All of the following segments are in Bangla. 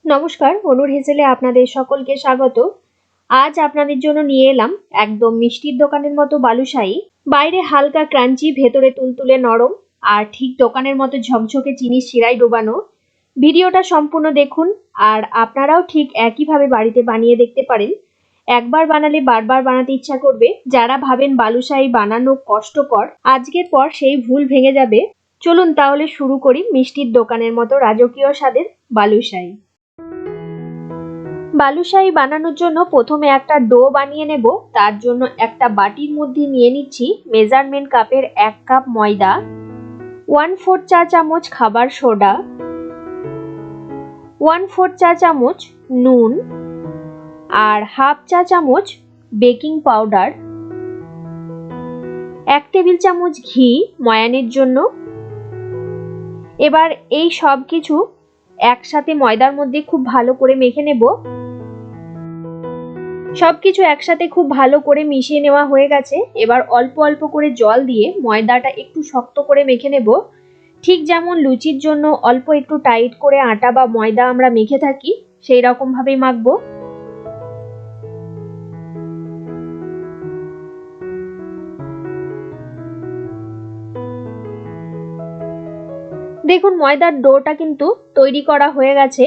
নমস্কার, অনুর হেসেলে আপনাদের সকলকে স্বাগত। আজ আপনাদের জন্য নিয়ে এলাম একদম মিষ্টির দোকানের মতো বালুশাহী। বাইরে হালকা ক্রাঞ্চি, ভেতরে তুলতুলে নরম, আর ঠিক দোকানের মতো ঝকঝকে চিনির শিরায় ডোবানো। ভিডিওটা সম্পূর্ণ দেখুন, আর আপনারাও ঠিক একইভাবে বাড়িতে বানিয়ে দেখতে পারেন। একবার বানালে বারবার বানাতে ইচ্ছা করবে। যারা ভাবেন বালুশাহী বানানো কষ্টকর, আজকের পর সেই ভুল ভেঙে যাবে। চলুন তাহলে শুরু করি মিষ্টির দোকানের মতো রাজকীয় স্বাদের বালুশাহী। বালুশাহী বানানোর জন্য প্রথমে একটা ডো বানিয়ে নেব। তার জন্য একটা বাটির মধ্যে নিয়ে নিচ্ছি মেজারমেন্ট কাপের 1 কাপ ময়দা, 1/4 চা চামচ খাবার সোডা, 1/4 চা চামচ নুন, আর 1/2 চা চামচ বেকিং পাউডার, 1 টেবিল চামচ ঘি ময়ানের জন্য। এবার এই সব কিছু একসাথে ময়দার মধ্যে খুব ভালো করে মেখে নেব। সবকিছু একসাথে খুব ভালো করে মিশিয়ে নেওয়া হয়ে গেছে। এবার অল্প অল্প করে জল দিয়ে ময়দাটা একটু শক্ত করে মেখে নেব। ঠিক যেমন লুচির জন্য অল্প একটু টাইট করে আটা বা ময়দা আমরা মেখে থাকি, সেই রকম ভাবেই মাখবো। দেখুন ময়দার ডোটা কিন্তু তৈরি করা হয়ে গেছে।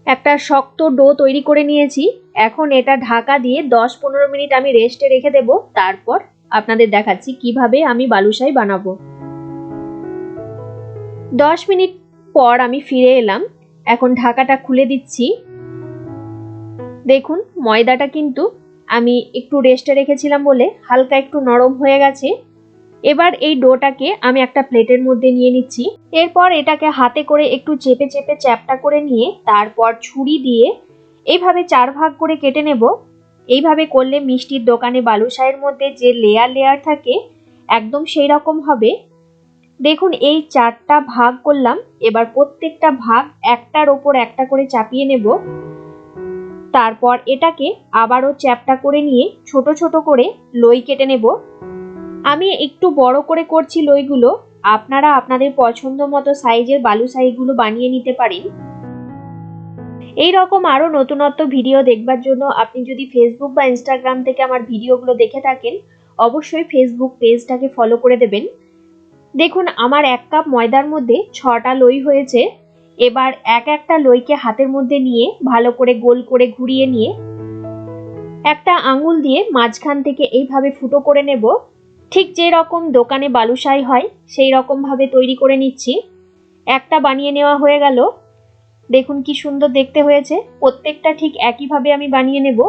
একটা শক্ত ডো তৈরি করে নিয়েছি। এখন এটা ঢাকা দিয়ে 10-15 মিনিট আমি রেস্টে রেখে দেব। তারপর আপনাদের দেখাচ্ছি কিভাবে আমি বালুশাহী বানাবো। 10 মিনিট পর আমি ফিরে এলাম। এখন ঢাকাটা খুলে দিচ্ছি। দেখুন ময়দাটা কিন্তু আমি একটু রেস্টে রেখেছিলাম বলে হালকা একটু নরম হয়ে গেছে। এবার এই ডোটাকে আমি একটা প্লেটের মধ্যে নিয়ে নিচ্ছি। এরপর এটাকে হাতে করে একটু চেপে চেপে চ্যাপটা করে নিয়ে তারপর ছুরি দিয়ে এইভাবে 4 ভাগ করে কেটে নেব। এইভাবে করলে মিষ্টির দোকানে বালুশাহীর মধ্যে যে লেয়ার লেয়ার থাকে একদম সেই রকম হবে। দেখুন এই 4টা ভাগ করলাম। এবার প্রত্যেকটা ভাগ একটার ওপর একটা করে চাপিয়ে নেব। তারপর এটাকে আবারও চ্যাপটা করে নিয়ে ছোট ছোট করে লই কেটে নেব। আমি একটু বড় করে করছি লইগুলো। আপনারা আপনাদের পছন্দ মতো সাইজের বালুশাহীগুলো বানিয়ে নিতে পারেন। এই রকম আরো নতুনত্ব ভিডিও দেখবার জন্য আপনি যদি ফেসবুক বা ইনস্টাগ্রাম থেকে আমার ভিডিওগুলো দেখে থাকেন, অবশ্যই ফেসবুক পেজটাকে ফলো করে দেবেন। দেখুন আমার 1 কাপ ময়দার মধ্যে 6টা লই হয়েছে। এবার একটা লইকে হাতের মধ্যে নিয়ে ভালো করে গোল করে ঘুরিয়ে নিয়ে একটা আঙুল দিয়ে মাঝখান থেকে এইভাবে ফুটো করে নেব। ঠিক যে রকম দোকানে বালুশাহী হয় সেই রকম ভাবে তৈরি করে নিচ্ছি। একটা বানিয়ে নেওয়া হয়ে গেল। দেখুন কি সুন্দর দেখতে হয়েছে। প্রত্যেকটা ঠিক একইভাবে আমি বানিয়ে নেব।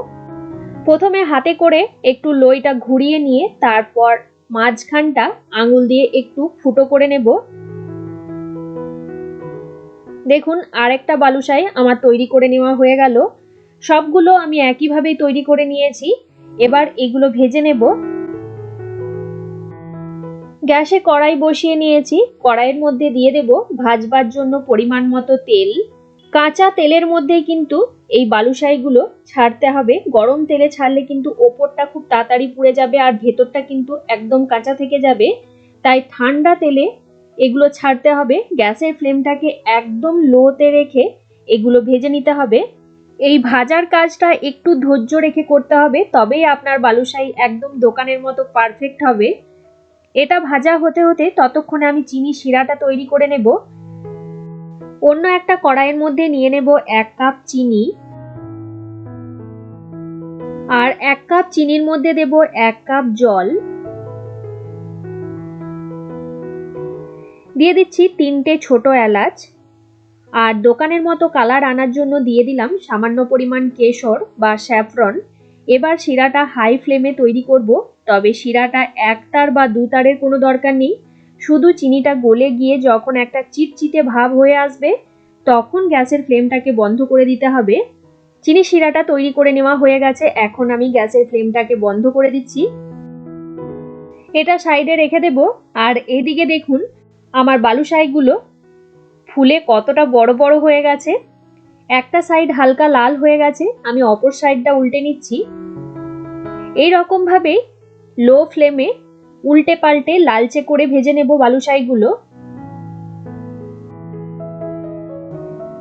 প্রথমে হাতে করে একটু লইটা ঘুরিয়ে নিয়ে তারপর মাঝখানটা আঙুল দিয়ে একটু ফুটো করে নেব। দেখুন আরেকটা বালুশাহী আমার তৈরি করে নেওয়া হয়ে গেল। সবগুলো আমি একইভাবেই তৈরি করে নিয়েছি। এবার এগুলো ভেজে নেব। গ্যাসে কড়াই বসিয়ে নিয়েছি। কড়াইয়ের মধ্যে দিয়ে দেব ভাজবার জন্য পরিমাণ মতো তেল। কাঁচা তেলের মধ্যেই কিন্তু এই বালুশাহীগুলো ছাড়তে হবে। গরম তেলে ছাড়লে কিন্তু ওপরটা খুব তাড়াতাড়ি পুড়ে যাবে আর ভেতরটা কিন্তু একদম কাঁচা থেকে যাবে। তাই ঠান্ডা তেলে এগুলো ছাড়তে হবে। গ্যাসের ফ্লেমটাকে একদম লোতে রেখে এগুলো ভেজে নিতে হবে। এই ভাজার কাজটা একটু ধৈর্য রেখে করতে হবে, তবেই আপনার বালুশাহী একদম দোকানের মতো পারফেক্ট হবে। এটা ভাজা হতে হতে ততক্ষণে আমি চিনি শিরাটা তৈরি করে নেব। অন্য একটা কড়াইয়ের মধ্যে নিয়ে নেব 1 কাপ চিনি, আর 1 কাপ চিনির মধ্যে দেব 1 কাপ জল। দিয়ে দিচ্ছি 3টে ছোট এলাচ, আর দোকানের মতো কালার আনার জন্য দিয়ে দিলাম সামান্য পরিমাণ কেশর বা স্যাফরন। এবার শিরাটা হাই ফ্লেমে তৈরি করব। তবে শিরাটা 1 তার বা 2 তারের কোনো দরকার নেই। শুধু চিনিটা গলে গিয়ে যখন একটা চিটচিটে ভাব হয়ে আসবে তখন গ্যাসের ফ্লেমটাকে বন্ধ করে দিতে হবে। চিনি শিরাটা তৈরি করে নেওয়া হয়ে গেছে। এখন আমি গ্যাসের ফ্লেমটাকে বন্ধ করে দিচ্ছি। এটা সাইডে রেখে দেব। আর এদিকে দেখুন আমার বালুশাহীগুলো ফুলে কতটা বড় বড় হয়ে গেছে। একটা সাইড হালকা লাল হয়ে গেছে, আমি অপর সাইডটা উল্টে নিচ্ছি। এই রকম ভাবে লো ফ্লেমে উল্টে পাল্টে লালচে করে ভেজে নেব বালুশাহীগুলো।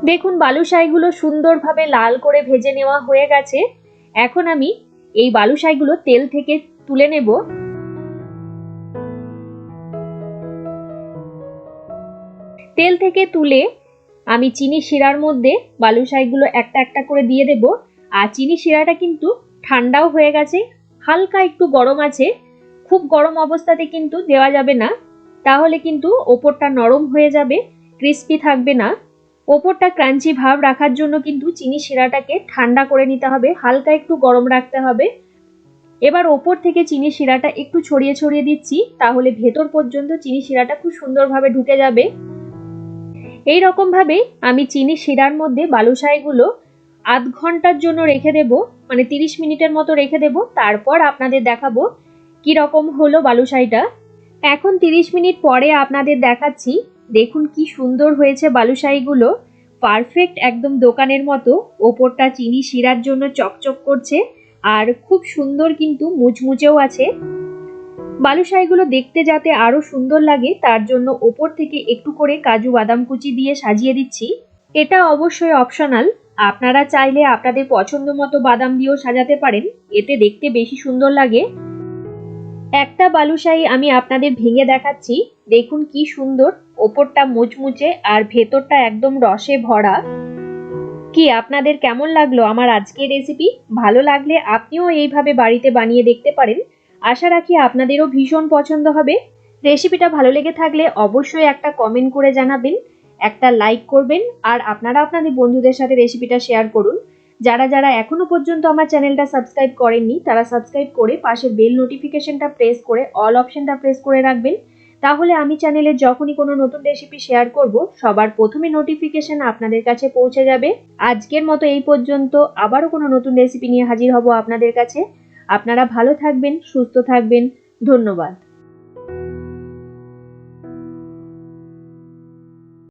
দেখুন বালুশাইগুলো সুন্দরভাবে লাল করে ভেজে নেওয়া হয়ে গেছে। এখন আমি এই বালুশাইগুলো তেল থেকে তুলে নেব। তেল থেকে তুলে আমি চিনি শিরার মধ্যে বালুশাইগুলো একটা একটা করে দিয়ে দেব। আর চিনি শিরাটা কিন্তু ঠান্ডাও হয়ে গেছে, হালকা একটু গরম আছে। খুব গরম অবস্থাতে কিন্তু দেওয়া যাবে না, তাহলে কিন্তু ওপরটা নরম হয়ে যাবে, ক্রিস্পি থাকবে না। ওপরটা ক্রাঞ্চি ভাব রাখার জন্য কিন্তু চিনি শিরাটাকে ঠান্ডা করে নিতে হবে, হালকা একটু গরম রাখতে হবে। এবার ওপর থেকে চিনি শিরাটা একটু ছড়িয়ে ছড়িয়ে দিচ্ছি, তাহলে ভেতর পর্যন্ত চিনি শিরাটা খুব সুন্দরভাবে ঢুকে যাবে। এই রকম ভাবে আমি চিনি শিরার মধ্যে বালুশাইগুলো আধ ঘন্টার জন্য রেখে দেব, মানে 30 মিনিটের মতো রেখে দেব। তারপর আপনাদের দেখাবো কি রকম হলো বালুশাইটা। এখন 30 মিনিট পরে আপনাদের দেখাচ্ছি। দেখুন কি সুন্দর হয়েছে বালুশাইগুলো, পারফেক্ট একদম দোকানের মতো। ওপরটা চিনি শিরার জন্য চকচক করছে আর খুব সুন্দর কিন্তু মুচমুচেও আছে। বালুশাইগুলো দেখতে যাতে আরো সুন্দর লাগে তার জন্য ওপর থেকে একটু করে কাজু বাদাম কুচি দিয়ে সাজিয়ে দিচ্ছি। এটা অবশ্যই অপশনাল, আপনারা চাইলে আপনাদের পছন্দ মতো বাদাম দিয়েও সাজাতে পারেন, এতে দেখতে বেশি সুন্দর লাগে। একটা বালুশাই আমি আপনাদের ভেঙে দেখাচ্ছি। দেখুন কি সুন্দর, ওপরটা মুচমুচে আর ভেতরটা একদম রসে ভরা। কি আপনাদের কেমন লাগলো আমার আজকের রেসিপি? ভালো লাগলে আপনিও এইভাবে বাড়িতে বানিয়ে দেখতে পারেন। আশা রাখি আপনাদেরও ভীষণ পছন্দ হবে। রেসিপিটা ভালো লেগে থাকলে অবশ্যই একটা কমেন্ট করে জানাবেন, একটা লাইক করবেন, আর আপনারা আপনাদের বন্ধুদের সাথে রেসিপিটা শেয়ার করুন। যারা যারা এখনো পর্যন্ত আমার চ্যানেলটা সাবস্ক্রাইব করেননি তারা সাবস্ক্রাইব করে পাশের বেল নোটিফিকেশনটা প্রেস করে অল অপশনটা প্রেস করে রাখবেন, তাহলে আমি চ্যানেলে যখনই কোনো নতুন রেসিপি শেয়ার করব সবার প্রথমে নোটিফিকেশন আপনাদের কাছে পৌঁছে যাবে। আজকের মতো এই পর্যন্ত, আবারও কোনো নতুন রেসিপি নিয়ে হাজির হব আপনাদের কাছে। আপনারা ভালো থাকবেন, সুস্থ থাকবেন। ধন্যবাদ।